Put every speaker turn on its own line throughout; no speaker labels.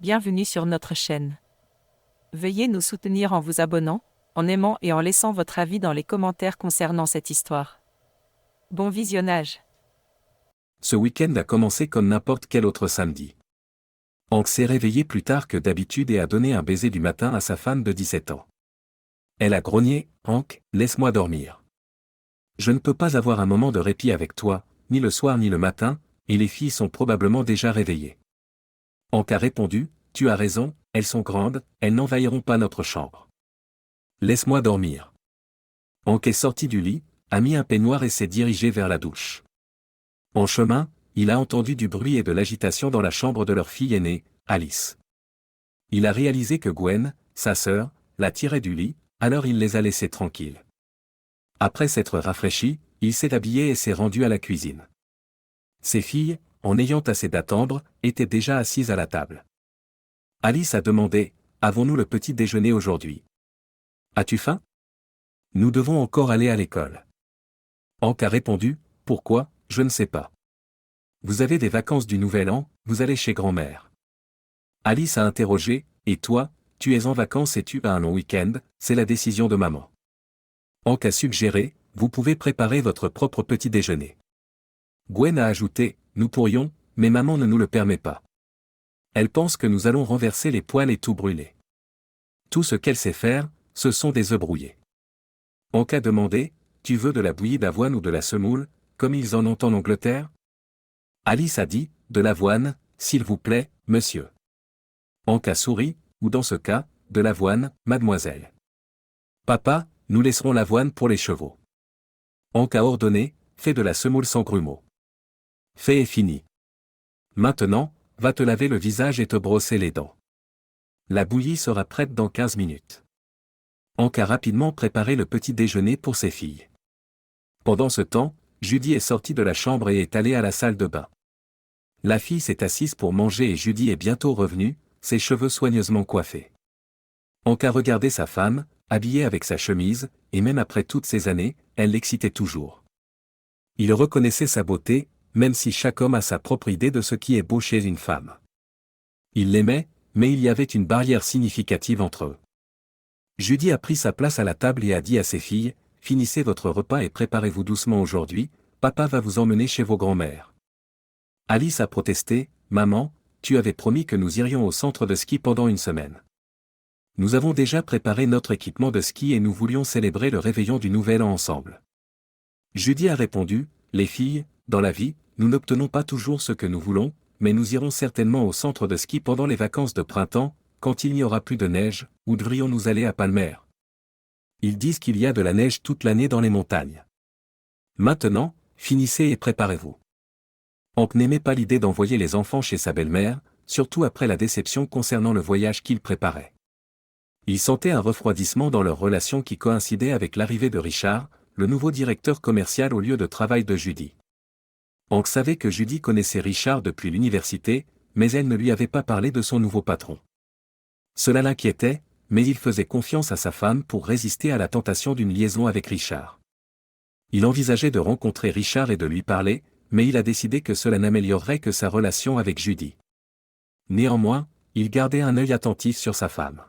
Bienvenue sur notre chaîne. Veuillez nous soutenir en vous abonnant, en aimant et en laissant votre avis dans les commentaires concernant cette histoire. Bon visionnage.
Ce week-end a commencé comme n'importe quel autre samedi. Hank s'est réveillé plus tard que d'habitude et a donné un baiser du matin à sa femme de 17 ans. Elle a grogné, « Hank, laisse-moi dormir. Je ne peux pas avoir un moment de répit avec toi, ni le soir ni le matin, et les filles sont probablement déjà réveillées. » Hank a répondu, « Tu as raison, elles sont grandes, elles n'envahiront pas notre chambre. Laisse-moi dormir. » Hank est sorti du lit, a mis un peignoir et s'est dirigé vers la douche. En chemin, il a entendu du bruit et de l'agitation dans la chambre de leur fille aînée, Alice. Il a réalisé que Gwen, sa sœur, la tirait du lit, alors il les a laissés tranquilles. Après s'être rafraîchi, il s'est habillé et s'est rendu à la cuisine. Ses filles, en ayant assez d'attendre, étaient déjà assises à la table. Alice a demandé, « Avons-nous le petit déjeuner aujourd'hui? As-tu faim? Nous devons encore aller à l'école. » Hank a répondu, « Pourquoi, je ne sais pas. Vous avez des vacances du Nouvel An, vous allez chez grand-mère. » Alice a interrogé, « Et toi, tu es en vacances et tu as un long week-end, c'est la décision de maman. » Hank a suggéré, « Vous pouvez préparer votre propre petit déjeuner. » Gwen a ajouté, « Nous pourrions, mais maman ne nous le permet pas. Elle pense que nous allons renverser les poêles et tout brûler. Tout ce qu'elle sait faire, ce sont des œufs brouillés. » Hank a demandé, « Tu veux de la bouillie d'avoine ou de la semoule, comme ils en ont en Angleterre? » Alice a dit, « De l'avoine, s'il vous plaît, monsieur. » Hank a souri, « Ou dans ce cas, de l'avoine, mademoiselle. » Papa, nous laisserons l'avoine pour les chevaux. Hank a ordonné, « Fais de la semoule sans grumeaux. » Fait et fini. Maintenant, va te laver le visage et te brosser les dents. La bouillie sera prête dans 15 minutes. Hank a rapidement préparé le petit déjeuner pour ses filles. Pendant ce temps, Judy est sortie de la chambre et est allée à la salle de bain. La fille s'est assise pour manger et Judy est bientôt revenue, ses cheveux soigneusement coiffés. Hank a regardé sa femme, habillée avec sa chemise, et même après toutes ces années, elle l'excitait toujours. Il reconnaissait sa beauté, même si chaque homme a sa propre idée de ce qui est beau chez une femme. Il l'aimait, mais il y avait une barrière significative entre eux. Judy a pris sa place à la table et a dit à ses filles, « Finissez votre repas et préparez-vous doucement aujourd'hui, papa va vous emmener chez vos grands-mères. » Alice a protesté, « Maman, tu avais promis que nous irions au centre de ski pendant une semaine. Nous avons déjà préparé notre équipement de ski et nous voulions célébrer le réveillon du Nouvel An ensemble. » Judy a répondu, « Les filles, dans la vie, nous n'obtenons pas toujours ce que nous voulons, mais nous irons certainement au centre de ski pendant les vacances de printemps, quand il n'y aura plus de neige, où devrions-nous aller à Palmer? Ils disent qu'il y a de la neige toute l'année dans les montagnes. Maintenant, finissez et préparez-vous. » Hank n'aimait pas l'idée d'envoyer les enfants chez sa belle-mère, surtout après la déception concernant le voyage qu'il préparait. Il sentait un refroidissement dans leur relation qui coïncidait avec l'arrivée de Richard, le nouveau directeur commercial au lieu de travail de Judy. Hank savait que Judy connaissait Richard depuis l'université, mais elle ne lui avait pas parlé de son nouveau patron. Cela l'inquiétait, mais il faisait confiance à sa femme pour résister à la tentation d'une liaison avec Richard. Il envisageait de rencontrer Richard et de lui parler, mais il a décidé que cela n'améliorerait que sa relation avec Judy. Néanmoins, il gardait un œil attentif sur sa femme.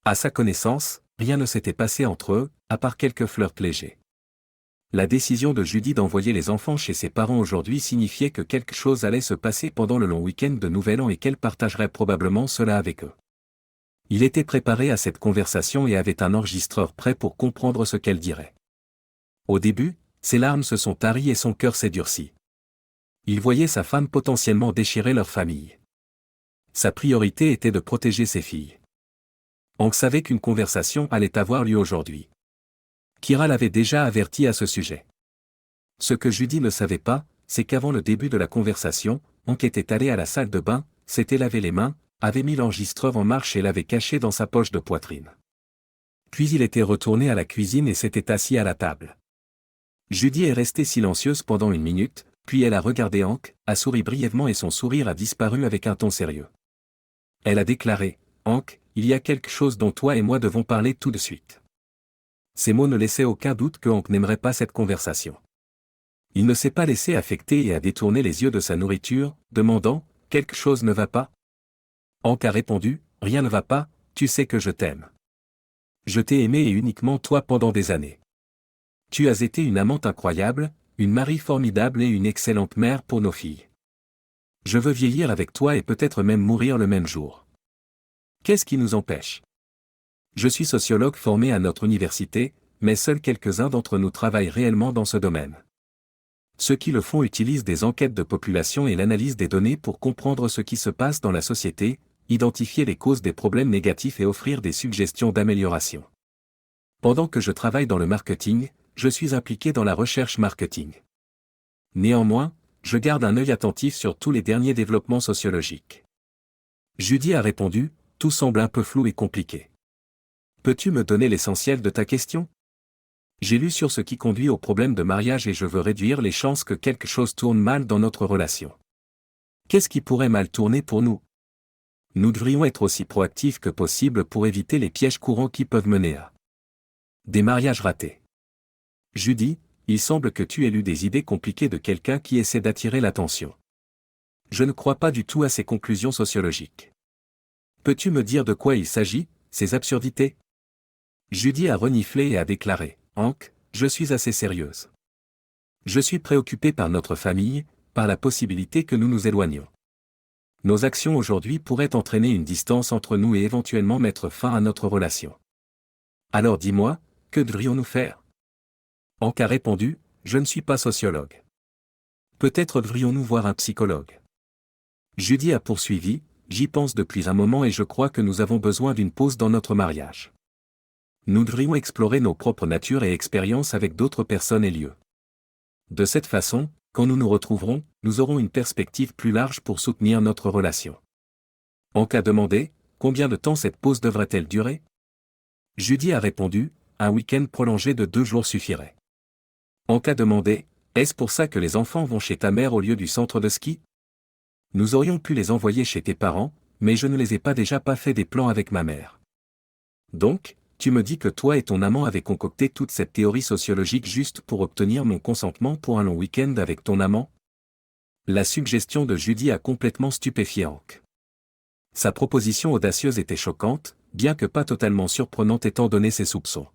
À sa connaissance, rien ne s'était passé entre eux, à part quelques flirts légers. La décision de Judy d'envoyer les enfants chez ses parents aujourd'hui signifiait que quelque chose allait se passer pendant le long week-end de Nouvel An et qu'elle partagerait probablement cela avec eux. Il était préparé à cette conversation et avait un enregistreur prêt pour comprendre ce qu'elle dirait. Au début, ses larmes se sont taries et son cœur s'est durci. Il voyait sa femme potentiellement déchirer leur famille. Sa priorité était de protéger ses filles. Hank savait qu'une conversation allait avoir lieu aujourd'hui. Kira l'avait déjà averti à ce sujet. Ce que Judy ne savait pas, c'est qu'avant le début de la conversation, Hank était allé à la salle de bain, s'était lavé les mains, avait mis l'enregistreur en marche et l'avait caché dans sa poche de poitrine. Puis il était retourné à la cuisine et s'était assis à la table. Judy est restée silencieuse pendant une minute, puis elle a regardé Hank, a souri brièvement et son sourire a disparu avec un ton sérieux. Elle a déclaré, « Hank, il y a quelque chose dont toi et moi devons parler tout de suite. » Ces mots ne laissaient aucun doute que Hank n'aimerait pas cette conversation. Il ne s'est pas laissé affecter et a détourné les yeux de sa nourriture, demandant, « Quelque chose ne va pas? » Hank a répondu, rien ne va pas, tu sais que je t'aime. Je t'ai aimé et uniquement toi pendant des années. Tu as été une amante incroyable, une mari formidable et une excellente mère pour nos filles. Je veux vieillir avec toi et peut-être même mourir le même jour. Qu'est-ce qui nous empêche? Je suis sociologue formé à notre université, mais seuls quelques-uns d'entre nous travaillent réellement dans ce domaine. Ceux qui le font utilisent des enquêtes de population et l'analyse des données pour comprendre ce qui se passe dans la société, identifier les causes des problèmes négatifs et offrir des suggestions d'amélioration. Pendant que je travaille dans le marketing, je suis impliqué dans la recherche marketing. Néanmoins, je garde un œil attentif sur tous les derniers développements sociologiques. Judy a répondu, tout semble un peu flou et compliqué. Peux-tu me donner l'essentiel de ta question? J'ai lu sur ce qui conduit au problème de mariage et je veux réduire les chances que quelque chose tourne mal dans notre relation. Qu'est-ce qui pourrait mal tourner pour nous? Nous devrions être aussi proactifs que possible pour éviter les pièges courants qui peuvent mener à des mariages ratés. Judy, il semble que tu aies lu des idées compliquées de quelqu'un qui essaie d'attirer l'attention. Je ne crois pas du tout à ces conclusions sociologiques. Peux-tu me dire de quoi il s'agit, ces absurdités? Judy a reniflé et a déclaré, Hank, je suis assez sérieuse. Je suis préoccupée par notre famille, par la possibilité que nous nous éloignions. Nos actions aujourd'hui pourraient entraîner une distance entre nous et éventuellement mettre fin à notre relation. Alors dis-moi, que devrions-nous faire? Hank a répondu, je ne suis pas sociologue. Peut-être devrions-nous voir un psychologue. Judy a poursuivi, j'y pense depuis un moment et je crois que nous avons besoin d'une pause dans notre mariage. Nous devrions explorer nos propres natures et expériences avec d'autres personnes et lieux. De cette façon, quand nous nous retrouverons, nous aurons une perspective plus large pour soutenir notre relation. Hank a demandé, combien de temps cette pause devrait-elle durer? Judy a répondu, un week-end prolongé de 2 jours suffirait. Hank a demandé, est-ce pour ça que les enfants vont chez ta mère au lieu du centre de ski? Nous aurions pu les envoyer chez tes parents, mais je ne les ai pas déjà fait des plans avec ma mère. Donc, tu me dis que toi et ton amant avez concocté toute cette théorie sociologique juste pour obtenir mon consentement pour un long week-end avec ton amant? La suggestion de Judy a complètement stupéfié Hank. Sa proposition audacieuse était choquante, bien que pas totalement surprenante étant donné ses soupçons.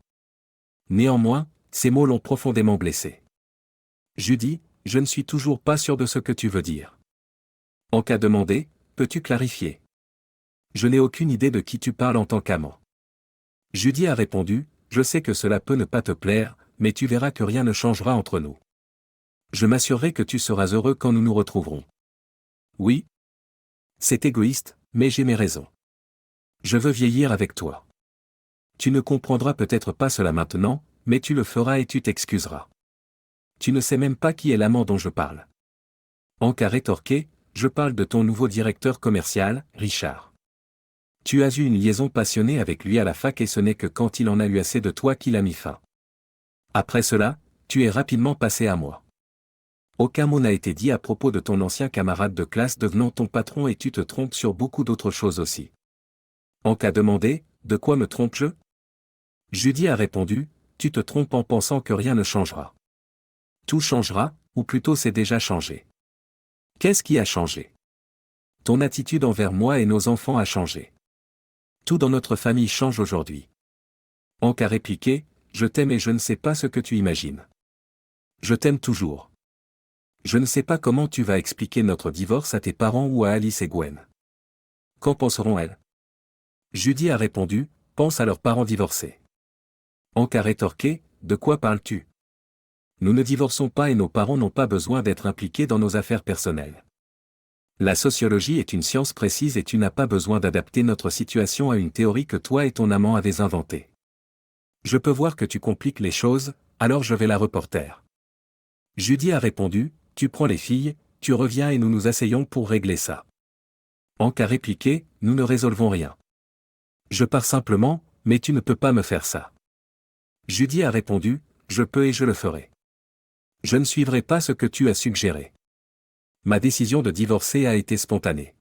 Néanmoins, ces mots l'ont profondément blessé. Judy, je ne suis toujours pas sûr de ce que tu veux dire. Hank a demandé, peux-tu clarifier? Je n'ai aucune idée de qui tu parles en tant qu'amant. Judy a répondu, je sais que cela peut ne pas te plaire, mais tu verras que rien ne changera entre nous. Je m'assurerai que tu seras heureux quand nous nous retrouverons. Oui. C'est égoïste, mais j'ai mes raisons. Je veux vieillir avec toi. Tu ne comprendras peut-être pas cela maintenant, mais tu le feras et tu t'excuseras. Tu ne sais même pas qui est l'amant dont je parle. Hank a rétorqué, je parle de ton nouveau directeur commercial, Richard. Tu as eu une liaison passionnée avec lui à la fac et ce n'est que quand il en a eu assez de toi qu'il a mis fin. Après cela, tu es rapidement passé à moi. Aucun mot n'a été dit à propos de ton ancien camarade de classe devenant ton patron et tu te trompes sur beaucoup d'autres choses aussi. Hank a demandé, de quoi me trompe-je? Judy a répondu, tu te trompes en pensant que rien ne changera. Tout changera, ou plutôt c'est déjà changé. Qu'est-ce qui a changé? Ton attitude envers moi et nos enfants a changé. Tout dans notre famille change aujourd'hui. Hank a répliqué, je t'aime et je ne sais pas ce que tu imagines. Je t'aime toujours. Je ne sais pas comment tu vas expliquer notre divorce à tes parents ou à Alice et Gwen. Qu'en penseront-elles? Judy a répondu, pense à leurs parents divorcés. Hank a rétorqué, de quoi parles-tu? Nous ne divorçons pas et nos parents n'ont pas besoin d'être impliqués dans nos affaires personnelles. La sociologie est une science précise et tu n'as pas besoin d'adapter notre situation à une théorie que toi et ton amant avez inventée. Je peux voir que tu compliques les choses, alors je vais la reporter. Judy a répondu, tu prends les filles, tu reviens et nous nous asseyons pour régler ça. Hank a répliqué, nous ne résolvons rien. Je pars simplement, mais tu ne peux pas me faire ça. Judy a répondu, je peux et je le ferai. Je ne suivrai pas ce que tu as suggéré. Ma décision de divorcer a été spontanée.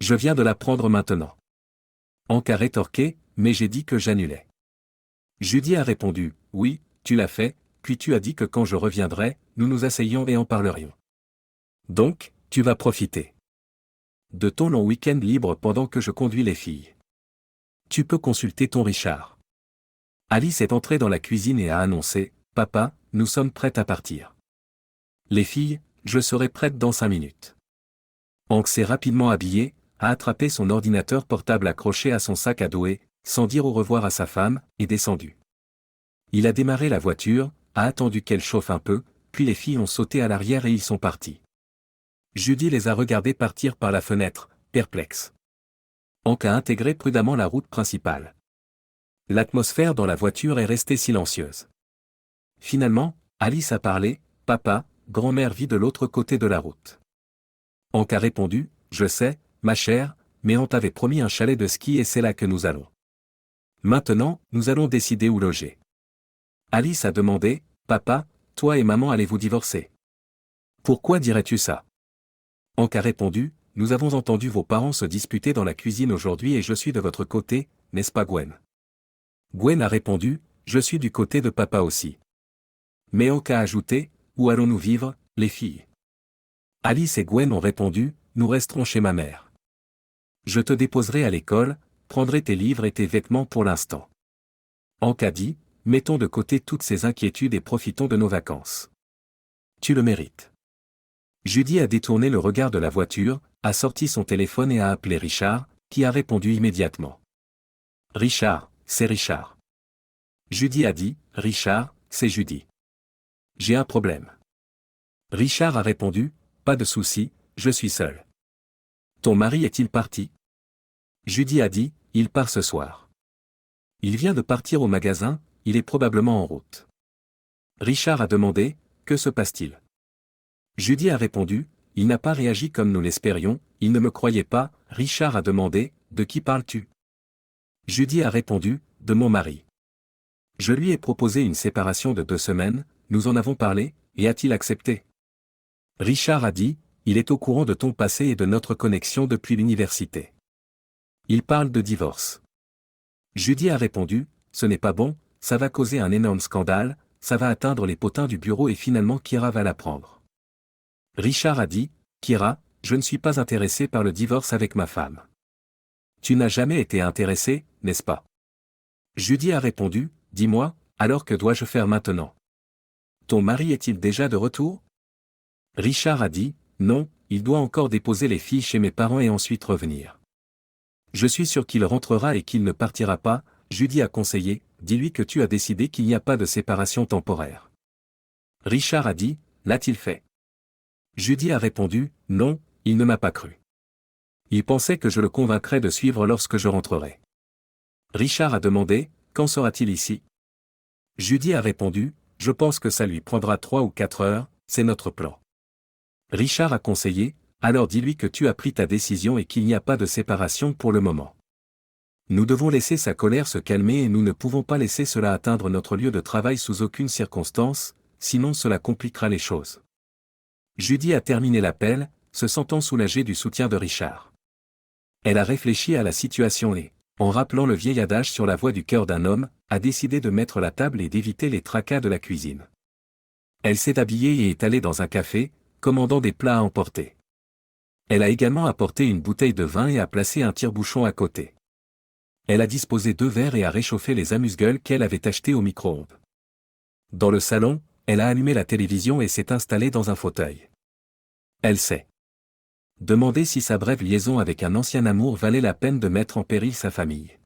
Je viens de la prendre maintenant. Hank a rétorqué, mais j'ai dit que j'annulais. Judy a répondu, oui, tu l'as fait, puis tu as dit que quand je reviendrais, nous nous asseyions et en parlerions. Donc, tu vas profiter. De ton long week-end libre pendant que je conduis les filles. Tu peux consulter ton Richard. Alice est entrée dans la cuisine et a annoncé, « Papa, nous sommes prêtes à partir. » Les filles, je serai prête dans 5 minutes. Hank s'est rapidement habillé, a attrapé son ordinateur portable accroché à son sac à dos et, sans dire au revoir à sa femme, est descendu. Il a démarré la voiture, a attendu qu'elle chauffe un peu, puis les filles ont sauté à l'arrière et ils sont partis. Judy les a regardés partir par la fenêtre, perplexe. Hank a intégré prudemment la route principale. L'atmosphère dans la voiture est restée silencieuse. Finalement, Alice a parlé, « Papa, grand-mère vit de l'autre côté de la route. » Hank a répondu, « Je sais, ma chère, mais on t'avait promis un chalet de ski et c'est là que nous allons. Maintenant, nous allons décider où loger. » Alice a demandé, « Papa, toi et maman allez-vous divorcer? Pourquoi dirais-tu ça? » Hank a répondu, « Nous avons entendu vos parents se disputer dans la cuisine aujourd'hui et je suis de votre côté, n'est-ce pas Gwen? » Gwen a répondu, « Je suis du côté de papa aussi. » Mais Hank a ajouté, « Où allons-nous vivre, les filles? » Alice et Gwen ont répondu, « Nous resterons chez ma mère. Je te déposerai à l'école, prendrai tes livres et tes vêtements pour l'instant. » Hank a dit, « Mettons de côté toutes ces inquiétudes et profitons de nos vacances. Tu le mérites. » Judy a détourné le regard de la voiture, a sorti son téléphone et a appelé Richard, qui a répondu immédiatement. « Richard, c'est Richard. » Judy a dit, « Richard, c'est Judy. J'ai un problème. » Richard a répondu, « Pas de souci, je suis seul. » Ton mari est-il parti? Judy a dit, « Il part ce soir. Il vient de partir au magasin, il est probablement en route. » Richard a demandé, « Que se passe-t-il? » Judy a répondu, « Il n'a pas réagi comme nous l'espérions, il ne me croyait pas. » Richard a demandé, « De qui parles-tu? » Judy a répondu, « De mon mari. Je lui ai proposé une séparation de 2 semaines, nous en avons parlé, et a-t-il accepté? » Richard a dit, « Il est au courant de ton passé et de notre connexion depuis l'université. Il parle de divorce. » Judy a répondu, « Ce n'est pas bon, ça va causer un énorme scandale, ça va atteindre les potins du bureau et finalement Kira va l'apprendre. » Richard a dit, « Kira, je ne suis pas intéressé par le divorce avec ma femme. » Tu n'as jamais été intéressé, n'est-ce pas? Judy a répondu, « Dis-moi, alors que dois-je faire maintenant? Ton mari est-il déjà de retour? » Richard a dit, « Non, il doit encore déposer les filles chez mes parents et ensuite revenir. Je suis sûr qu'il rentrera et qu'il ne partira pas. » Judy a conseillé, « Dis-lui que tu as décidé qu'il n'y a pas de séparation temporaire. » Richard a dit, « L'a-t-il fait? » Judy a répondu, « Non, il ne m'a pas cru. Il pensait que je le convaincrais de suivre lorsque je rentrerai. » Richard a demandé, « Quand sera-t-il ici? » Judy a répondu, « Je pense que ça lui prendra 3 ou 4 heures, c'est notre plan. » Richard a conseillé, « Alors dis-lui que tu as pris ta décision et qu'il n'y a pas de séparation pour le moment. Nous devons laisser sa colère se calmer et nous ne pouvons pas laisser cela atteindre notre lieu de travail sous aucune circonstance, sinon cela compliquera les choses. » Judy a terminé l'appel, se sentant soulagée du soutien de Richard. Elle a réfléchi à la situation et, en rappelant le vieil adage sur la voix du cœur d'un homme, a décidé de mettre la table et d'éviter les tracas de la cuisine. Elle s'est habillée et est allée dans un café, commandant des plats à emporter. Elle a également apporté une bouteille de vin et a placé un tire-bouchon à côté. Elle a disposé 2 verres et a réchauffé les amuse-gueules qu'elle avait achetées au micro-ondes. Dans le salon, elle a allumé la télévision et s'est installée dans un fauteuil. Elle s'est demandé si sa brève liaison avec un ancien amour valait la peine de mettre en péril sa famille.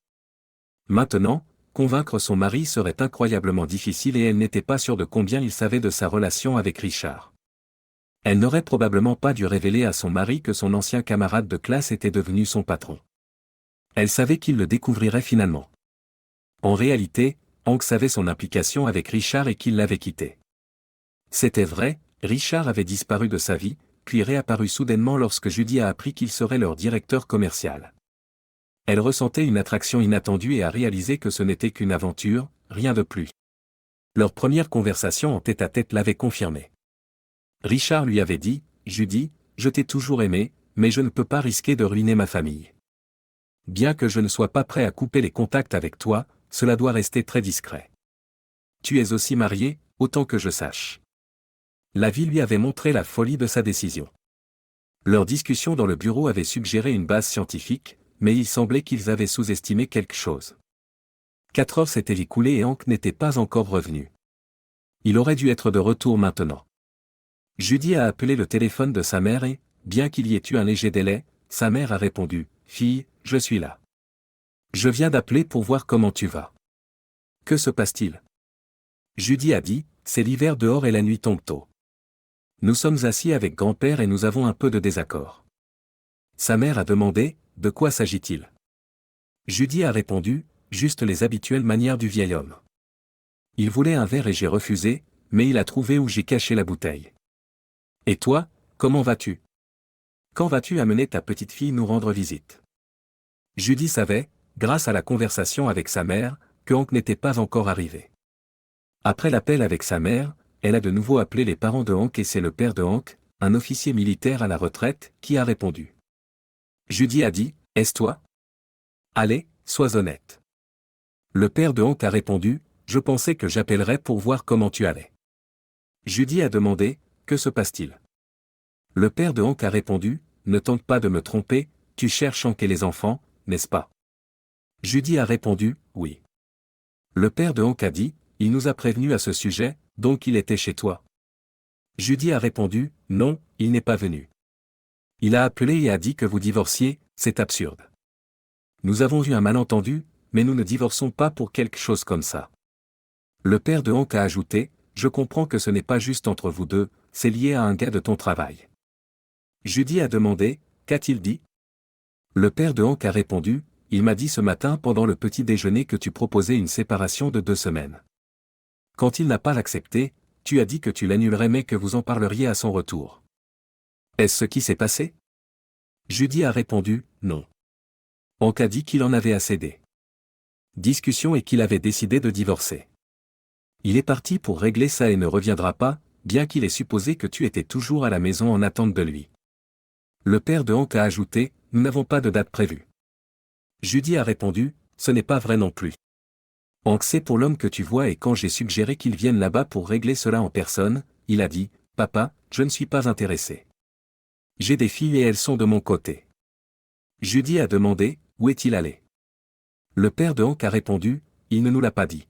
Maintenant, convaincre son mari serait incroyablement difficile et elle n'était pas sûre de combien il savait de sa relation avec Richard. Elle n'aurait probablement pas dû révéler à son mari que son ancien camarade de classe était devenu son patron. Elle savait qu'il le découvrirait finalement. En réalité, Hank savait son implication avec Richard et qu'il l'avait quitté. C'était vrai, Richard avait disparu de sa vie, puis réapparu soudainement lorsque Judy a appris qu'il serait leur directeur commercial. Elle ressentait une attraction inattendue et a réalisé que ce n'était qu'une aventure, rien de plus. Leur première conversation en tête-à-tête l'avait confirmé. Richard lui avait dit, « Judy, je t'ai toujours aimé, mais je ne peux pas risquer de ruiner ma famille. Bien que je ne sois pas prêt à couper les contacts avec toi, cela doit rester très discret. Tu es aussi marié, autant que je sache. » La vie lui avait montré la folie de sa décision. Leur discussion dans le bureau avait suggéré une base scientifique, mais il semblait qu'ils avaient sous-estimé quelque chose. 4 heures s'étaient écoulées et Hank n'était pas encore revenu. Il aurait dû être de retour maintenant. Judy a appelé le téléphone de sa mère et, bien qu'il y ait eu un léger délai, sa mère a répondu « Fille, je suis là. Je viens d'appeler pour voir comment tu vas. Que se passe-t-il » Judy a dit « C'est l'hiver dehors et la nuit tombe tôt. Nous sommes assis avec grand-père et nous avons un peu de désaccord. » Sa mère a demandé « De quoi s'agit-il » Judy a répondu « Juste les habituelles manières du vieil homme. Il voulait un verre et j'ai refusé, mais il a trouvé où j'ai caché la bouteille. Et toi, comment vas-tu ? Quand vas-tu amener ta petite fille nous rendre visite ?» Judy savait, grâce à la conversation avec sa mère, que Hank n'était pas encore arrivé. Après l'appel avec sa mère, elle a de nouveau appelé les parents de Hank et c'est le père de Hank, un officier militaire à la retraite, qui a répondu. Judy a dit « Est-ce toi ? Allez, sois honnête. » Le père de Hank a répondu « Je pensais que j'appellerais pour voir comment tu allais. » Judy a demandé « Que se passe-t-il » Le père de Hank a répondu « Ne tente pas de me tromper, tu cherches Hank et les enfants, n'est-ce pas ?» Judy a répondu « Oui. » Le père de Hank a dit « Il nous a prévenus à ce sujet, donc il était chez toi. » Judy a répondu « Non, il n'est pas venu. Il a appelé et a dit que vous divorciez, c'est absurde. Nous avons eu un malentendu, mais nous ne divorçons pas pour quelque chose comme ça. » Le père de Hank a ajouté « Je comprends que ce n'est pas juste entre vous deux, c'est lié à un gars de ton travail. » Judy a demandé « Qu'a-t-il dit ?» Le père de Hank a répondu « Il m'a dit ce matin pendant le petit déjeuner que tu proposais une séparation de 2 semaines. Quand il n'a pas accepté, tu as dit que tu l'annulerais mais que vous en parleriez à son retour. Est-ce ce qui s'est passé ?» Judy a répondu « Non. » Hank a dit qu'il en avait assez des discussions et qu'il avait décidé de divorcer. Il est parti pour régler ça et ne reviendra pas, bien qu'il ait supposé que tu étais toujours à la maison en attente de lui. Le père de Hank a ajouté « Nous n'avons pas de date prévue. » Judy a répondu « Ce n'est pas vrai non plus. Hank c'est pour l'homme que tu vois et quand j'ai suggéré qu'il vienne là-bas pour régler cela en personne, il a dit « Papa, je ne suis pas intéressé. J'ai des filles et elles sont de mon côté. » Judy a demandé « Où est-il allé ?» Le père de Hank a répondu « Il ne nous l'a pas dit.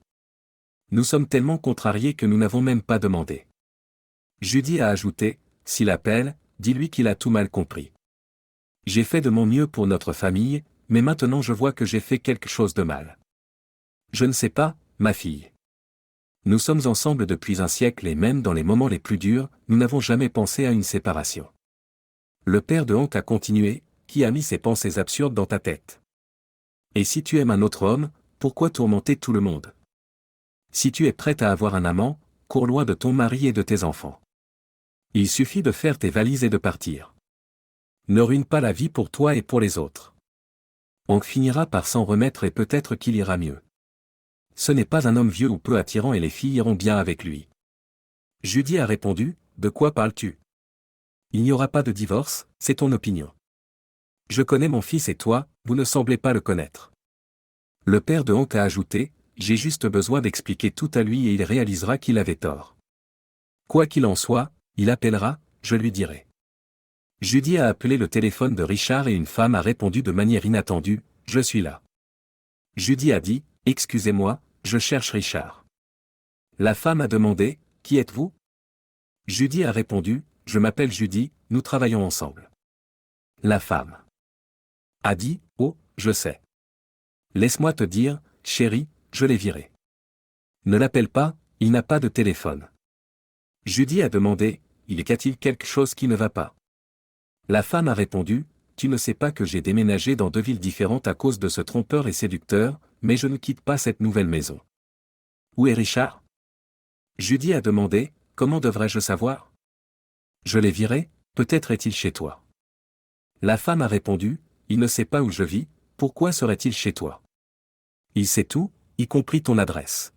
Nous sommes tellement contrariés que nous n'avons même pas demandé. » Judy a ajouté « S'il appelle, dis-lui qu'il a tout mal compris. J'ai fait de mon mieux pour notre famille, mais maintenant je vois que j'ai fait quelque chose de mal. Je ne sais pas, ma fille. Nous sommes ensemble depuis un siècle et même dans les moments les plus durs, nous n'avons jamais pensé à une séparation. » Le père de Hank a continué « Qui a mis ces pensées absurdes dans ta tête ? Et si tu aimes un autre homme, pourquoi tourmenter tout le monde ? Si tu es prête à avoir un amant, cours loin de ton mari et de tes enfants. Il suffit de faire tes valises et de partir. Ne ruine pas la vie pour toi et pour les autres. On finira par s'en remettre et peut-être qu'il ira mieux. Ce n'est pas un homme vieux ou peu attirant et les filles iront bien avec lui. » Judy a répondu « De quoi parles-tu ? Il n'y aura pas de divorce, c'est ton opinion. Je connais mon fils et toi, vous ne semblez pas le connaître. » Le père de Hank a ajouté « J'ai juste besoin d'expliquer tout à lui et il réalisera qu'il avait tort. Quoi qu'il en soit, il appellera, je lui dirai. » Judy a appelé le téléphone de Richard et une femme a répondu de manière inattendue « Je suis là. » Judy a dit « Excusez-moi, je cherche Richard. » La femme a demandé « Qui êtes-vous » Judy a répondu « Je m'appelle Judy, nous travaillons ensemble. » La femme a dit « Oh, je sais. Laisse-moi te dire, chérie, je l'ai viré. Ne l'appelle pas, il n'a pas de téléphone. » Judy a demandé « Y a-t-il quelque chose qui ne va pas ?» La femme a répondu « Tu ne sais pas que j'ai déménagé dans 2 villes différentes à cause de ce trompeur et séducteur, mais je ne quitte pas cette nouvelle maison. » Où est Richard ? Judy a demandé « Comment devrais-je savoir ? Je l'ai viré, peut-être est-il chez toi. » La femme a répondu « Il ne sait pas où je vis, pourquoi serait-il chez toi ? Il sait tout, y compris ton adresse.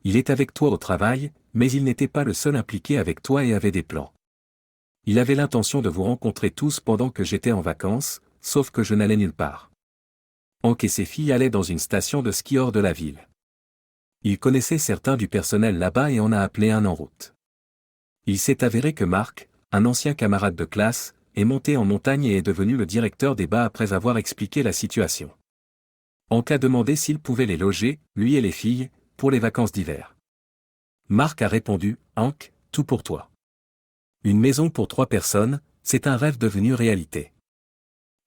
Il est avec toi au travail, mais il n'était pas le seul impliqué avec toi et avait des plans. Il avait l'intention de vous rencontrer tous pendant que j'étais en vacances, sauf que je n'allais nulle part. Hank et ses filles allaient dans une station de ski hors de la ville. Il connaissait certains du personnel là-bas et en a appelé un en route. Il s'est avéré que Mark, un ancien camarade de classe, est monté en montagne et est devenu le directeur des bas après avoir expliqué la situation. Hank a demandé s'il pouvait les loger, lui et les filles, pour les vacances d'hiver. Mark a répondu, Hank, tout pour toi. Une maison pour 3 personnes, c'est un rêve devenu réalité.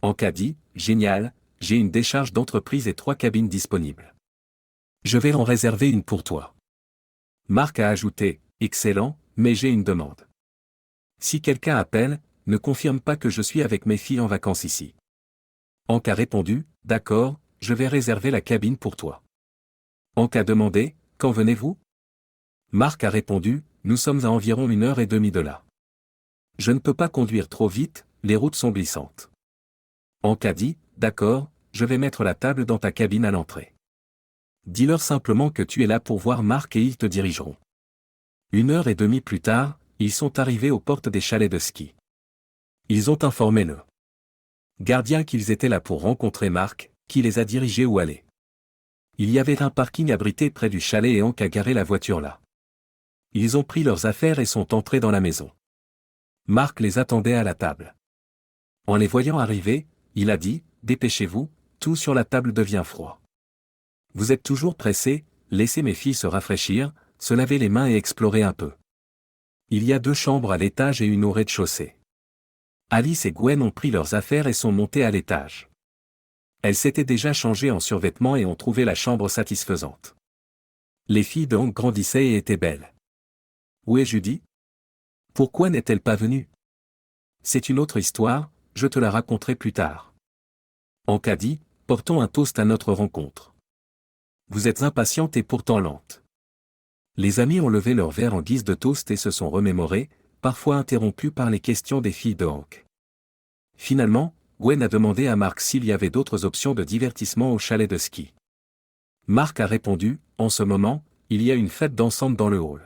Hank a dit, génial, j'ai une décharge d'entreprise et 3 cabines disponibles. Je vais en réserver une pour toi. Mark a ajouté, excellent, mais j'ai une demande. Si quelqu'un appelle, ne confirme pas que je suis avec mes filles en vacances ici. Hank a répondu, d'accord, je vais réserver la cabine pour toi. Hank a demandé, quand venez-vous? Mark a répondu, nous sommes à environ 1h30 de là. Je ne peux pas conduire trop vite, les routes sont glissantes. Hank a dit, d'accord, je vais mettre la table dans ta cabine à l'entrée. Dis-leur simplement que tu es là pour voir Mark et ils te dirigeront. 1h30 plus tard, ils sont arrivés aux portes des chalets de ski. Ils ont informé le gardien qu'ils étaient là pour rencontrer Mark, qui les a dirigés où aller. Il y avait un parking abrité près du chalet et Hank a garé la voiture là. Ils ont pris leurs affaires et sont entrés dans la maison. Mark les attendait à la table. En les voyant arriver, il a dit, dépêchez-vous, tout sur la table devient froid. Vous êtes toujours pressés, laissez mes filles se rafraîchir, se laver les mains et explorer un peu. Il y a 2 chambres à l'étage et une au rez-de-chaussée. Alice et Gwen ont pris leurs affaires et sont montées à l'étage. Elles s'étaient déjà changées en survêtements et ont trouvé la chambre satisfaisante. Les filles de Hank grandissaient et étaient belles. Où est Judy? Pourquoi n'est-elle pas venue? C'est une autre histoire, je te la raconterai plus tard. Hank a dit, portons un toast à notre rencontre. Vous êtes impatiente et pourtant lente. Les amis ont levé leur verre en guise de toast et se sont remémorés, parfois interrompus par les questions des filles de Hank. Finalement, Gwen a demandé à Mark s'il y avait d'autres options de divertissement au chalet de ski. Mark a répondu, en ce moment, il y a une fête dansante dans le hall.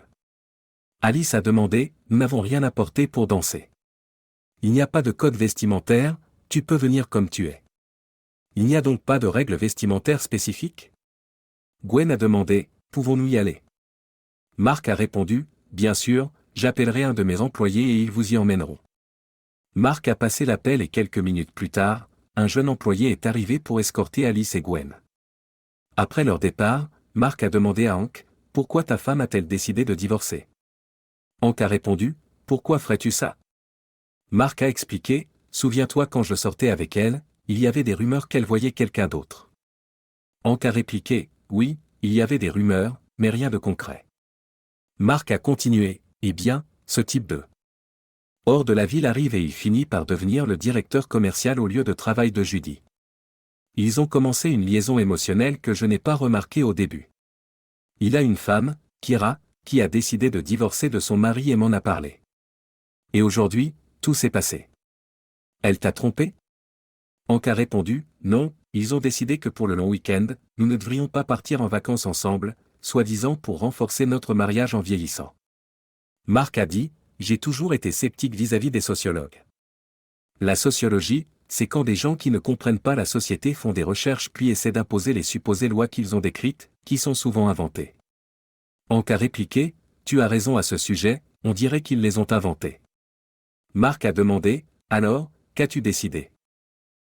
Alice a demandé, nous n'avons rien apporté pour danser. Il n'y a pas de code vestimentaire, tu peux venir comme tu es. Il n'y a donc pas de règles vestimentaires spécifiques? Gwen a demandé, pouvons-nous y aller? Mark a répondu, bien sûr, j'appellerai un de mes employés et ils vous y emmèneront. Mark a passé l'appel et quelques minutes plus tard, un jeune employé est arrivé pour escorter Alice et Gwen. Après leur départ, Mark a demandé à Hank, pourquoi ta femme a-t-elle décidé de divorcer? Hank a répondu, pourquoi ferais-tu ça? Mark a expliqué, souviens-toi quand je sortais avec elle, il y avait des rumeurs qu'elle voyait quelqu'un d'autre. Hank a répliqué, oui, il y avait des rumeurs, mais rien de concret. Mark a continué, eh bien, ce type de hors de la ville arrive et il finit par devenir le directeur commercial au lieu de travail de Judy. Ils ont commencé une liaison émotionnelle que je n'ai pas remarquée au début. Il a une femme, Kira, qui a décidé de divorcer de son mari et m'en a parlé. Et aujourd'hui, tout s'est passé. Elle t'a trompé? Hank a répondu, non, ils ont décidé que pour le long week-end, nous ne devrions pas partir en vacances ensemble, soi-disant pour renforcer notre mariage en vieillissant. Mark a dit, j'ai toujours été sceptique vis-à-vis des sociologues. La sociologie, c'est quand des gens qui ne comprennent pas la société font des recherches puis essaient d'imposer les supposées lois qu'ils ont décrites, qui sont souvent inventées. Hank a répliqué, tu as raison à ce sujet, on dirait qu'ils les ont inventées. Mark a demandé, alors, qu'as-tu décidé?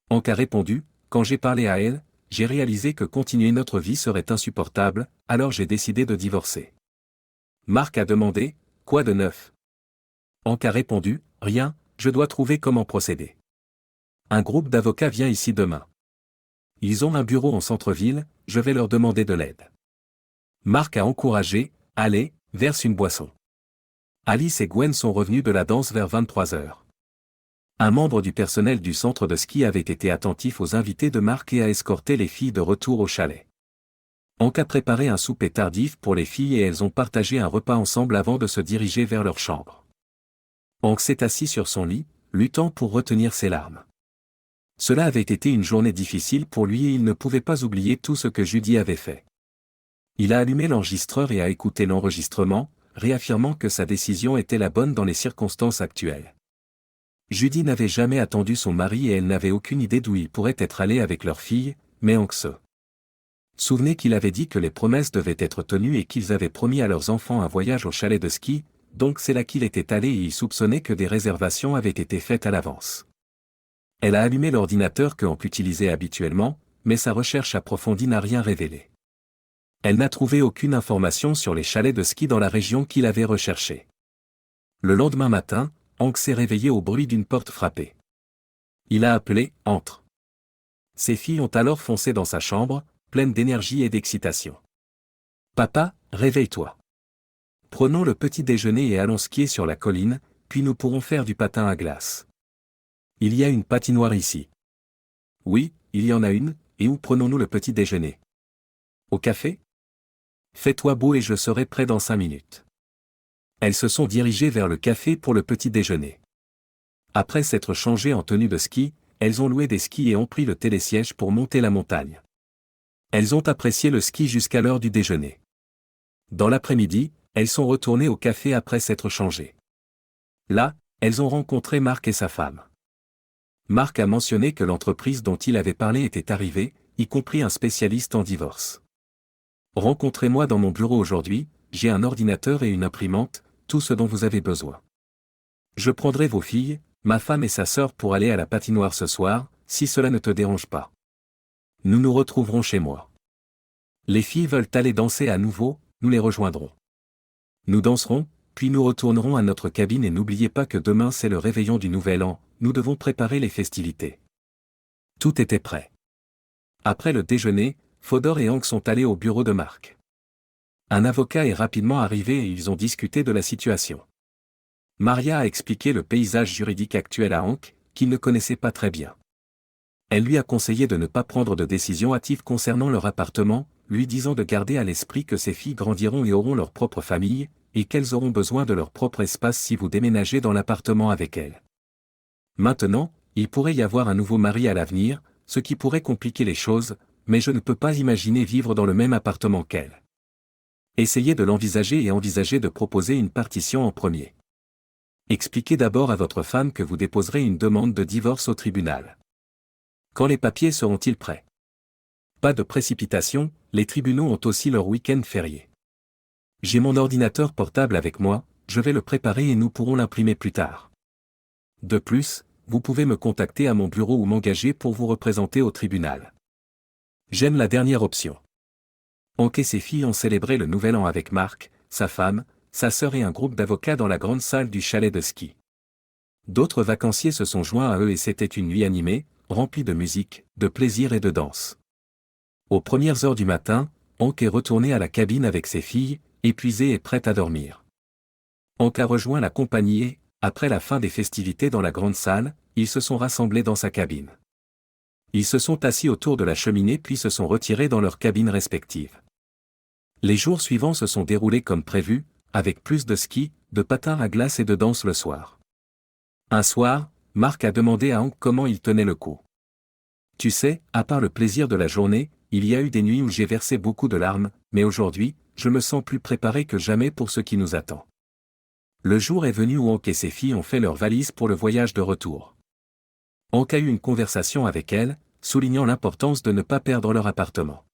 Hank a répondu, quand j'ai parlé à elle, j'ai réalisé que continuer notre vie serait insupportable, alors j'ai décidé de divorcer. Mark a demandé, quoi de neuf? Hank a répondu, rien, je dois trouver comment procéder. Un groupe d'avocats vient ici demain. Ils ont un bureau en centre-ville, je vais leur demander de l'aide. Mark a encouragé, allez, verse une boisson. Alice et Gwen sont revenus de la danse vers 23h. Un membre du personnel du centre de ski avait été attentif aux invités de Mark et a escorté les filles de retour au chalet. Hank a préparé un souper tardif pour les filles et elles ont partagé un repas ensemble avant de se diriger vers leur chambre. Hank s'est assis sur son lit, luttant pour retenir ses larmes. Cela avait été une journée difficile pour lui et il ne pouvait pas oublier tout ce que Judy avait fait. Il a allumé l'enregistreur et a écouté l'enregistrement, réaffirmant que sa décision était la bonne dans les circonstances actuelles. Judy n'avait jamais attendu son mari et elle n'avait aucune idée d'où il pourrait être allé avec leur fille, mais Hank se souvenait qu'il avait dit que les promesses devaient être tenues et qu'ils avaient promis à leurs enfants un voyage au chalet de ski, donc c'est là qu'il était allé et il soupçonnait que des réservations avaient été faites à l'avance. Elle a allumé l'ordinateur que Hank utilisait habituellement, mais sa recherche approfondie n'a rien révélé. Elle n'a trouvé aucune information sur les chalets de ski dans la région qu'il avait recherchée. Le lendemain matin, Hank s'est réveillé au bruit d'une porte frappée. Il a appelé « Entre ». Ses filles ont alors foncé dans sa chambre, pleines d'énergie et d'excitation. « Papa, réveille-toi. Prenons le petit déjeuner et allons skier sur la colline, puis nous pourrons faire du patin à glace. Il y a une patinoire ici. » « Oui, il y en a une, et où prenons-nous le petit déjeuner ? Au café ? Fais-toi beau et je serai prêt dans 5 minutes. » Elles se sont dirigées vers le café pour le petit déjeuner. Après s'être changées en tenue de ski, elles ont loué des skis et ont pris le télésiège pour monter la montagne. Elles ont apprécié le ski jusqu'à l'heure du déjeuner. Dans l'après-midi, elles sont retournées au café après s'être changées. Là, elles ont rencontré Mark et sa femme. Mark a mentionné que l'entreprise dont il avait parlé était arrivée, y compris un spécialiste en divorce. « Rencontrez-moi dans mon bureau aujourd'hui, j'ai un ordinateur et une imprimante, tout ce dont vous avez besoin. Je prendrai vos filles, ma femme et sa sœur pour aller à la patinoire ce soir, si cela ne te dérange pas. Nous nous retrouverons chez moi. Les filles veulent aller danser à nouveau, nous les rejoindrons. Nous danserons, puis nous retournerons à notre cabine et n'oubliez pas que demain c'est le réveillon du Nouvel An, nous devons préparer les festivités. » Tout était prêt. Après le déjeuner, Fodor et Hank sont allés au bureau de Mark. Un avocat est rapidement arrivé et ils ont discuté de la situation. Maria a expliqué le paysage juridique actuel à Hank, qu'il ne connaissait pas très bien. Elle lui a conseillé de ne pas prendre de décision hâtive concernant leur appartement, lui disant de garder à l'esprit que ses filles grandiront et auront leur propre famille, et qu'elles auront besoin de leur propre espace si vous déménagez dans l'appartement avec elles. Maintenant, il pourrait y avoir un nouveau mari à l'avenir, ce qui pourrait compliquer les choses, mais je ne peux pas imaginer vivre dans le même appartement qu'elle. Essayez de l'envisager et envisagez de proposer une partition en premier. Expliquez d'abord à votre femme que vous déposerez une demande de divorce au tribunal. Quand les papiers seront-ils prêts ? Pas de précipitation, les tribunaux ont aussi leur week-end férié. J'ai mon ordinateur portable avec moi, je vais le préparer et nous pourrons l'imprimer plus tard. De plus, vous pouvez me contacter à mon bureau ou m'engager pour vous représenter au tribunal. J'aime la dernière option. Hank et ses filles ont célébré le Nouvel An avec Mark, sa femme, sa sœur et un groupe d'avocats dans la grande salle du chalet de ski. D'autres vacanciers se sont joints à eux et c'était une nuit animée, remplie de musique, de plaisir et de danse. Aux premières heures du matin, Hank est retourné à la cabine avec ses filles, épuisé et prêt à dormir. Hank a rejoint la compagnie et, après la fin des festivités dans la grande salle, ils se sont rassemblés dans sa cabine. Ils se sont assis autour de la cheminée puis se sont retirés dans leurs cabines respectives. Les jours suivants se sont déroulés comme prévu, avec plus de ski, de patins à glace et de danse le soir. Un soir, Mark a demandé à Hank comment il tenait le coup. « Tu sais, à part le plaisir de la journée, il y a eu des nuits où j'ai versé beaucoup de larmes, mais aujourd'hui, je me sens plus préparé que jamais pour ce qui nous attend. » Le jour est venu où Hank et ses filles ont fait leurs valises pour le voyage de retour. Hank a eu une conversation avec elles, soulignant l'importance de ne pas perdre leur appartement.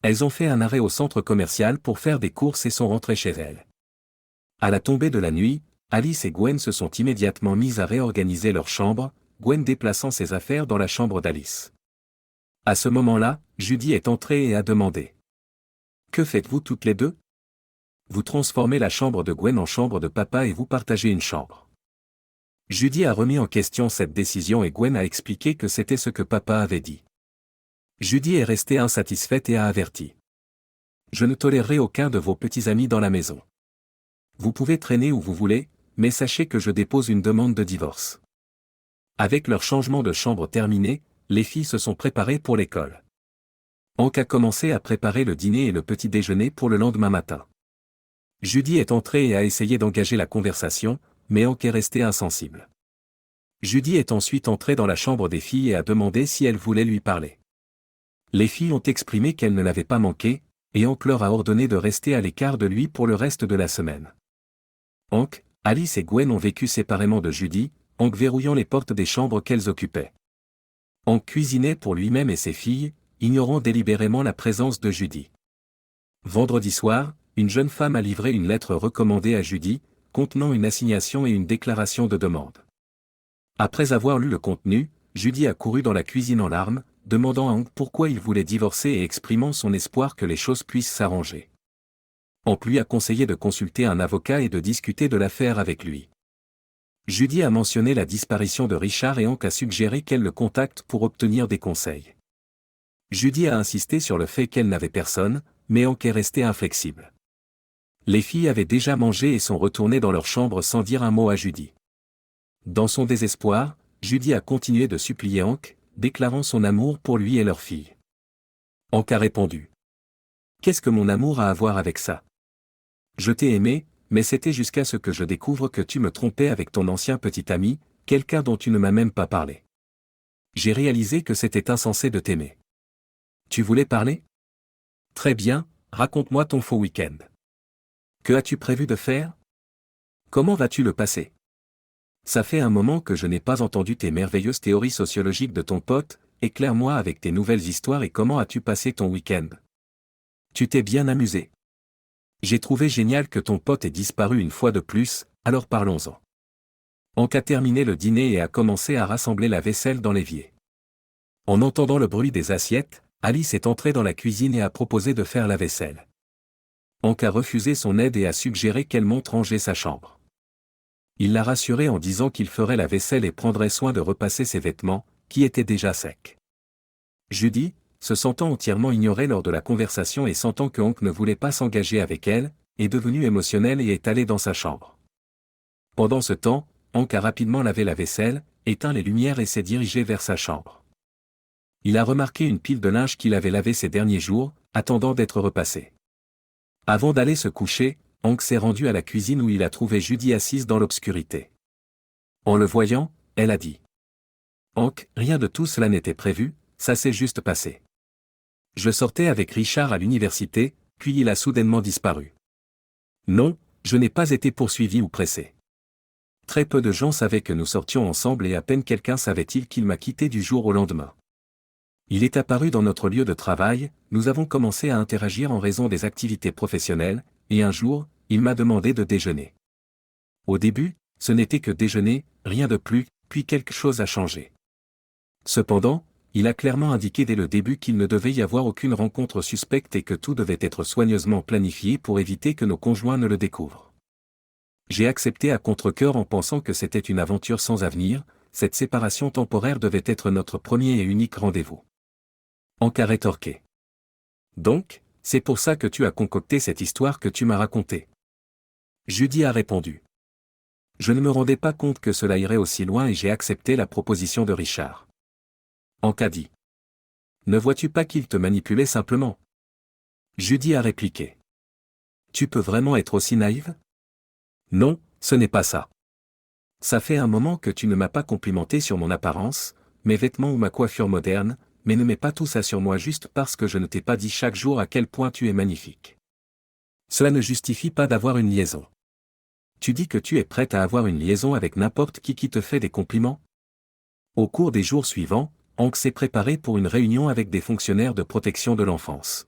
Elles ont fait un arrêt au centre commercial pour faire des courses et sont rentrées chez elles. À la tombée de la nuit, Alice et Gwen se sont immédiatement mises à réorganiser leur chambre, Gwen déplaçant ses affaires dans la chambre d'Alice. À ce moment-là, Judy est entrée et a demandé. « Que faites-vous toutes les deux ? Vous transformez la chambre de Gwen en chambre de papa et vous partagez une chambre. » Judy a remis en question cette décision et Gwen a expliqué que c'était ce que papa avait dit. Judy est restée insatisfaite et a averti. « Je ne tolérerai aucun de vos petits amis dans la maison. Vous pouvez traîner où vous voulez, mais sachez que je dépose une demande de divorce. » Avec leur changement de chambre terminé, les filles se sont préparées pour l'école. Hank a commencé à préparer le dîner et le petit déjeuner pour le lendemain matin. Judy est entrée et a essayé d'engager la conversation, mais Hank est resté insensible. Judy est ensuite entrée dans la chambre des filles et a demandé si elles voulaient lui parler. Les filles ont exprimé qu'elles ne l'avaient pas manqué, et Hank leur a ordonné de rester à l'écart de lui pour le reste de la semaine. Hank, Alice et Gwen ont vécu séparément de Judy, Hank verrouillant les portes des chambres qu'elles occupaient. Hank cuisinait pour lui-même et ses filles, ignorant délibérément la présence de Judy. Vendredi soir, une jeune femme a livré une lettre recommandée à Judy, contenant une assignation et une déclaration de demande. Après avoir lu le contenu, Judy a couru dans la cuisine en larmes, demandant à Hank pourquoi il voulait divorcer et exprimant son espoir que les choses puissent s'arranger. Hank lui a conseillé de consulter un avocat et de discuter de l'affaire avec lui. Judy a mentionné la disparition de Richard et Hank a suggéré qu'elle le contacte pour obtenir des conseils. Judy a insisté sur le fait qu'elle n'avait personne, mais Hank est resté inflexible. Les filles avaient déjà mangé et sont retournées dans leur chambre sans dire un mot à Judy. Dans son désespoir, Judy a continué de supplier Hank, déclarant son amour pour lui et leur fille. Hank a répondu. « Qu'est-ce que mon amour a à voir avec ça? Je t'ai aimé, mais c'était jusqu'à ce que je découvre que tu me trompais avec ton ancien petit ami, quelqu'un dont tu ne m'as même pas parlé. J'ai réalisé que c'était insensé de t'aimer. Tu voulais parler? Très bien, raconte-moi ton faux week-end. Que as-tu prévu de faire? Comment vas-tu le passer? Ça fait un moment que je n'ai pas entendu tes merveilleuses théories sociologiques de ton pote, éclaire-moi avec tes nouvelles histoires et comment as-tu passé ton week-end? Tu t'es bien amusé. J'ai trouvé génial que ton pote ait disparu une fois de plus, alors parlons-en. Hank a terminé le dîner et a commencé à rassembler la vaisselle dans l'évier. En entendant le bruit des assiettes, Alice est entrée dans la cuisine et a proposé de faire la vaisselle. Hank a refusé son aide et a suggéré qu'elle monte ranger sa chambre. Il l'a rassurée en disant qu'il ferait la vaisselle et prendrait soin de repasser ses vêtements, qui étaient déjà secs. Judy, se sentant entièrement ignorée lors de la conversation et sentant que Hank ne voulait pas s'engager avec elle, est devenue émotionnelle et est allée dans sa chambre. Pendant ce temps, Hank a rapidement lavé la vaisselle, éteint les lumières et s'est dirigé vers sa chambre. Il a remarqué une pile de linge qu'il avait lavé ces derniers jours, attendant d'être repassé. Avant d'aller se coucher, Hank s'est rendu à la cuisine où il a trouvé Judy assise dans l'obscurité. En le voyant, elle a dit. « Hank, rien de tout cela n'était prévu, ça s'est juste passé. Je sortais avec Richard à l'université, puis il a soudainement disparu. Non, je n'ai pas été poursuivi ou pressé. Très peu de gens savaient que nous sortions ensemble et à peine quelqu'un savait-il qu'il m'a quitté du jour au lendemain. Il est apparu dans notre lieu de travail, nous avons commencé à interagir en raison des activités professionnelles, et un jour, il m'a demandé de déjeuner. Au début, ce n'était que déjeuner, rien de plus, puis quelque chose a changé. Cependant, il a clairement indiqué dès le début qu'il ne devait y avoir aucune rencontre suspecte et que tout devait être soigneusement planifié pour éviter que nos conjoints ne le découvrent. J'ai accepté à contre-cœur en pensant que c'était une aventure sans avenir, cette séparation temporaire devait être notre premier et unique rendez-vous. Hank a rétorqué. Donc, c'est pour ça que tu as concocté cette histoire que tu m'as racontée. Judy a répondu. Je ne me rendais pas compte que cela irait aussi loin et j'ai accepté la proposition de Richard. Hank a dit. Ne vois-tu pas qu'il te manipulait simplement? Judy a répliqué. Tu peux vraiment être aussi naïve? Non, ce n'est pas ça. Ça fait un moment que tu ne m'as pas complimenté sur mon apparence, mes vêtements ou ma coiffure moderne, mais ne mets pas tout ça sur moi juste parce que je ne t'ai pas dit chaque jour à quel point tu es magnifique. Cela ne justifie pas d'avoir une liaison. Tu dis que tu es prête à avoir une liaison avec n'importe qui te fait des compliments? Au cours des jours suivants, Hank s'est préparé pour une réunion avec des fonctionnaires de protection de l'enfance.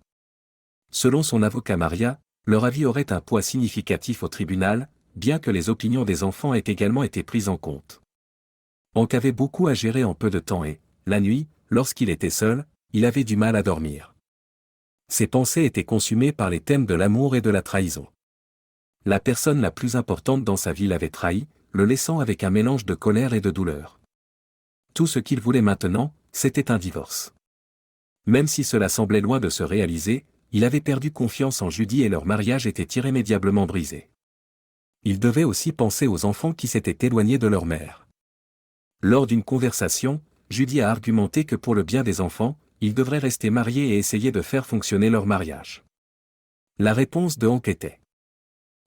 Selon son avocat Maria, leur avis aurait un poids significatif au tribunal, bien que les opinions des enfants aient également été prises en compte. Hank avait beaucoup à gérer en peu de temps et, la nuit, lorsqu'il était seul, il avait du mal à dormir. Ses pensées étaient consumées par les thèmes de l'amour et de la trahison. La personne la plus importante dans sa vie l'avait trahi, le laissant avec un mélange de colère et de douleur. Tout ce qu'il voulait maintenant, c'était un divorce. Même si cela semblait loin de se réaliser, il avait perdu confiance en Judy et leur mariage était irrémédiablement brisé. Il devait aussi penser aux enfants qui s'étaient éloignés de leur mère. Lors d'une conversation, Judy a argumenté que pour le bien des enfants, ils devraient rester mariés et essayer de faire fonctionner leur mariage. La réponse de Hank était.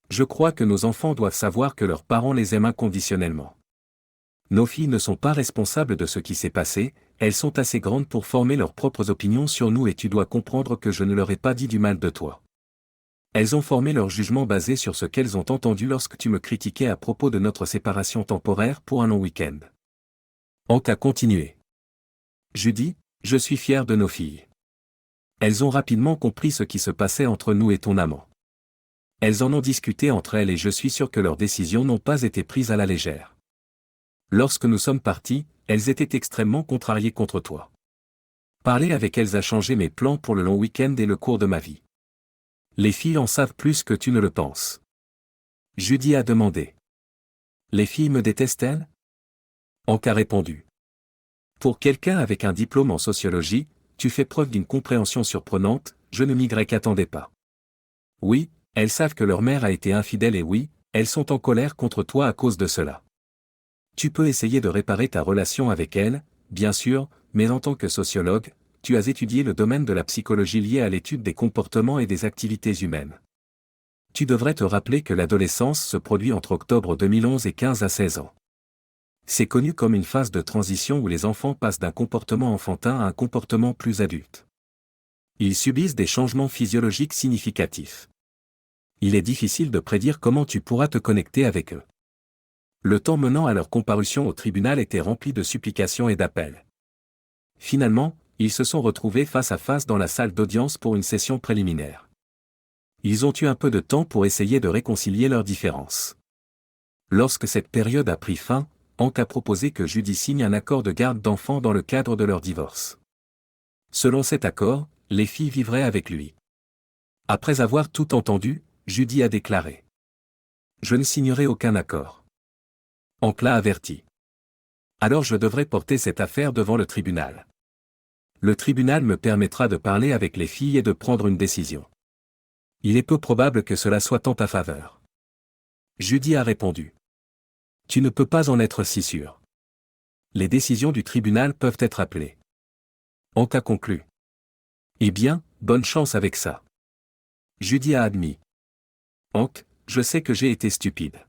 Je crois que nos enfants doivent savoir que leurs parents les aiment inconditionnellement. Nos filles ne sont pas responsables de ce qui s'est passé, elles sont assez grandes pour former leurs propres opinions sur nous et tu dois comprendre que je ne leur ai pas dit du mal de toi. Elles ont formé leur jugement basé sur ce qu'elles ont entendu lorsque tu me critiquais à propos de notre séparation temporaire pour un long week-end. Hank a continué. Judy, je suis fier de nos filles. Elles ont rapidement compris ce qui se passait entre nous et ton amant. Elles en ont discuté entre elles et je suis sûr que leurs décisions n'ont pas été prises à la légère. Lorsque nous sommes partis, elles étaient extrêmement contrariées contre toi. Parler avec elles a changé mes plans pour le long week-end et le cours de ma vie. Les filles en savent plus que tu ne le penses. Judy a demandé. Les filles me détestent-elles? Hank a répondu. Pour quelqu'un avec un diplôme en sociologie, tu fais preuve d'une compréhension surprenante, je ne m'y attendais pas. Oui, elles savent que leur mère a été infidèle et oui, elles sont en colère contre toi à cause de cela. Tu peux essayer de réparer ta relation avec elles, bien sûr, mais en tant que sociologue, tu as étudié le domaine de la psychologie lié à l'étude des comportements et des activités humaines. Tu devrais te rappeler que l'adolescence se produit entre octobre 2011 et 15 à 16 ans. C'est connu comme une phase de transition où les enfants passent d'un comportement enfantin à un comportement plus adulte. Ils subissent des changements physiologiques significatifs. Il est difficile de prédire comment tu pourras te connecter avec eux. Le temps menant à leur comparution au tribunal était rempli de supplications et d'appels. Finalement, ils se sont retrouvés face à face dans la salle d'audience pour une session préliminaire. Ils ont eu un peu de temps pour essayer de réconcilier leurs différences. Lorsque cette période a pris fin, Hank a proposé que Judy signe un accord de garde d'enfants dans le cadre de leur divorce. Selon cet accord, les filles vivraient avec lui. Après avoir tout entendu, Judy a déclaré. Je ne signerai aucun accord. Hank l'a averti. Alors je devrais porter cette affaire devant le tribunal. Le tribunal me permettra de parler avec les filles et de prendre une décision. Il est peu probable que cela soit en ta faveur. Judy a répondu. Tu ne peux pas en être si sûr. Les décisions du tribunal peuvent être appelées. Hank a conclu. Eh bien, bonne chance avec ça. Judy a admis. Hank, je sais que j'ai été stupide.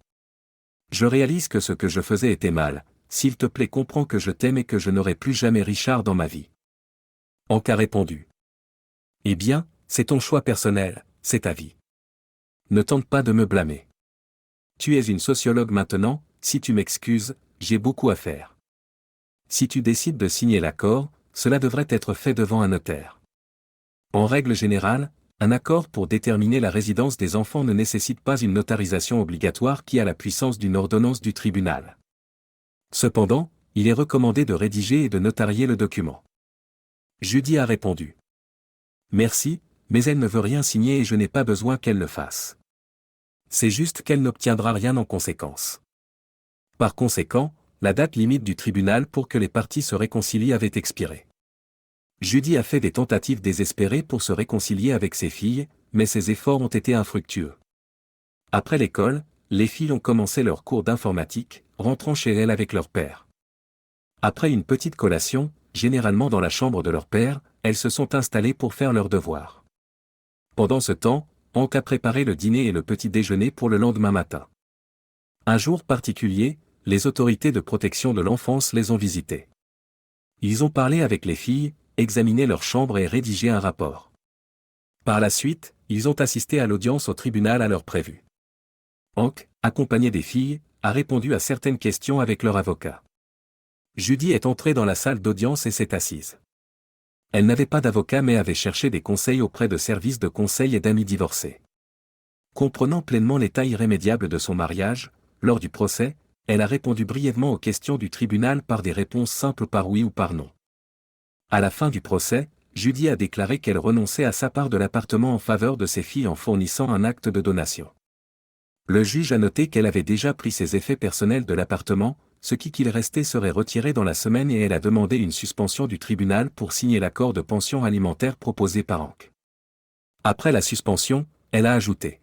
Je réalise que ce que je faisais était mal, s'il te plaît comprends que je t'aime et que je n'aurai plus jamais Richard dans ma vie. Hank a répondu. Eh bien, c'est ton choix personnel, c'est ta vie. Ne tente pas de me blâmer. Tu es une sociologue maintenant, si tu m'excuses, j'ai beaucoup à faire. Si tu décides de signer l'accord, cela devrait être fait devant un notaire. En règle générale, un accord pour déterminer la résidence des enfants ne nécessite pas une notarisation obligatoire qui a la puissance d'une ordonnance du tribunal. Cependant, il est recommandé de rédiger et de notarier le document. Judy a répondu. Merci, mais elle ne veut rien signer et je n'ai pas besoin qu'elle le fasse. C'est juste qu'elle n'obtiendra rien en conséquence. Par conséquent, la date limite du tribunal pour que les parties se réconcilient avait expiré. Judy a fait des tentatives désespérées pour se réconcilier avec ses filles, mais ses efforts ont été infructueux. Après l'école, les filles ont commencé leur cours d'informatique, rentrant chez elles avec leur père. Après une petite collation, généralement dans la chambre de leur père, elles se sont installées pour faire leurs devoirs. Pendant ce temps, Hank a préparé le dîner et le petit déjeuner pour le lendemain matin. Un jour particulier, les autorités de protection de l'enfance les ont visitées. Ils ont parlé avec les filles, examiné leur chambre et rédigé un rapport. Par la suite, ils ont assisté à l'audience au tribunal à l'heure prévue. Hank, accompagné des filles, a répondu à certaines questions avec leur avocat. Judy est entrée dans la salle d'audience et s'est assise. Elle n'avait pas d'avocat mais avait cherché des conseils auprès de services de conseil et d'amis divorcés. Comprenant pleinement l'état irrémédiable de son mariage, lors du procès, elle a répondu brièvement aux questions du tribunal par des réponses simples par oui ou par non. À la fin du procès, Judy a déclaré qu'elle renonçait à sa part de l'appartement en faveur de ses filles en fournissant un acte de donation. Le juge a noté qu'elle avait déjà pris ses effets personnels de l'appartement, ce qu'il restait serait retiré dans la semaine et elle a demandé une suspension du tribunal pour signer l'accord de pension alimentaire proposé par Hank. Après la suspension, elle a ajouté.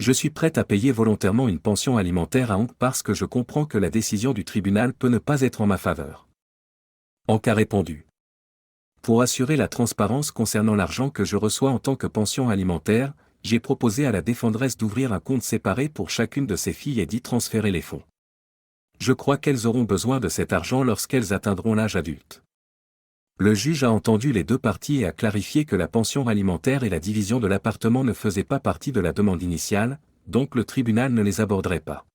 Je suis prête à payer volontairement une pension alimentaire à Hank parce que je comprends que la décision du tribunal peut ne pas être en ma faveur. Hank a répondu. Pour assurer la transparence concernant l'argent que je reçois en tant que pension alimentaire, j'ai proposé à la défendresse d'ouvrir un compte séparé pour chacune de ses filles et d'y transférer les fonds. Je crois qu'elles auront besoin de cet argent lorsqu'elles atteindront l'âge adulte. Le juge a entendu les deux parties et a clarifié que la pension alimentaire et la division de l'appartement ne faisaient pas partie de la demande initiale, donc le tribunal ne les aborderait pas.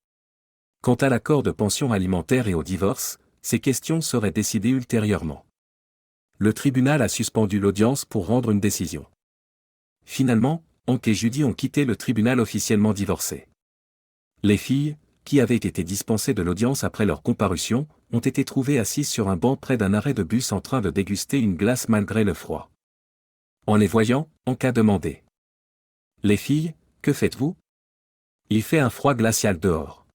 Quant à l'accord de pension alimentaire et au divorce, ces questions seraient décidées ultérieurement. Le tribunal a suspendu l'audience pour rendre une décision. Finalement, Hank et Judy ont quitté le tribunal officiellement divorcés. Les filles, qui avaient été dispensées de l'audience après leur comparution, ont été trouvées assises sur un banc près d'un arrêt de bus en train de déguster une glace malgré le froid. En les voyant, Hank a demandé. « Les filles, que faites-vous ? Il fait un froid glacial dehors. »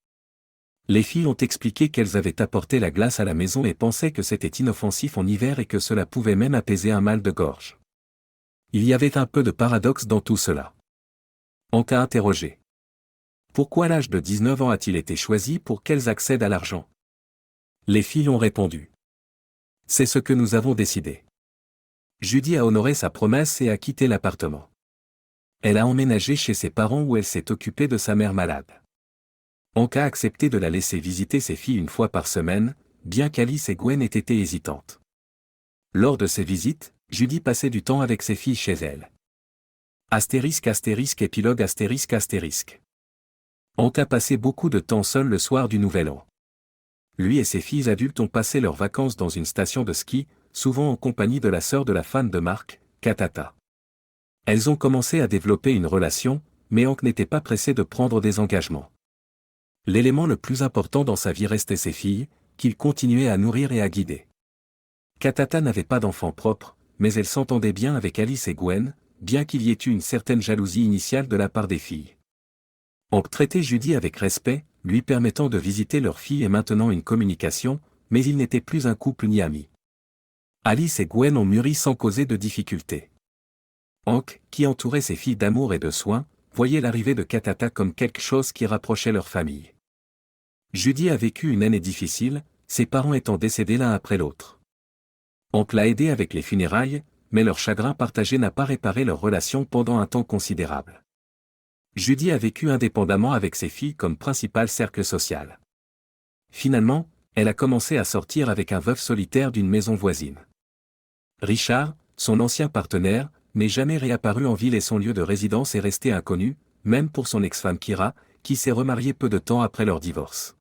Les filles ont expliqué qu'elles avaient apporté la glace à la maison et pensaient que c'était inoffensif en hiver et que cela pouvait même apaiser un mal de gorge. Il y avait un peu de paradoxe dans tout cela. Hank a interrogé. Pourquoi l'âge de 19 ans a-t-il été choisi pour qu'elles accèdent à l'argent ? Les filles ont répondu. C'est ce que nous avons décidé. Judy a honoré sa promesse et a quitté l'appartement. Elle a emménagé chez ses parents où elle s'est occupée de sa mère malade. Hank a accepté de la laisser visiter ses filles une fois par semaine, bien qu'Alice et Gwen aient été hésitantes. Lors de ces visites, Judy passait du temps avec ses filles chez elle. Épilogue Hank a passé beaucoup de temps seul le soir du Nouvel An. Lui et ses filles adultes ont passé leurs vacances dans une station de ski, souvent en compagnie de la sœur de la fan de Mark, Katata. Elles ont commencé à développer une relation, mais Hank n'était pas pressé de prendre des engagements. L'élément le plus important dans sa vie restait ses filles, qu'il continuait à nourrir et à guider. Katata n'avait pas d'enfant propre, mais elle s'entendait bien avec Alice et Gwen, bien qu'il y ait eu une certaine jalousie initiale de la part des filles. Hank traitait Judy avec respect, lui permettant de visiter leur fille et maintenant une communication, mais ils n'étaient plus un couple ni amis. Alice et Gwen ont mûri sans causer de difficultés. Hank, qui entourait ses filles d'amour et de soins, voyait l'arrivée de Katata comme quelque chose qui rapprochait leur famille. Judy a vécu une année difficile, ses parents étant décédés l'un après l'autre. Hank l'a aidé avec les funérailles, mais leur chagrin partagé n'a pas réparé leur relation pendant un temps considérable. Judy a vécu indépendamment avec ses filles comme principal cercle social. Finalement, elle a commencé à sortir avec un veuf solitaire d'une maison voisine. Richard, son ancien partenaire, n'est jamais réapparu en ville et son lieu de résidence est resté inconnu, même pour son ex-femme Kira, qui s'est remariée peu de temps après leur divorce.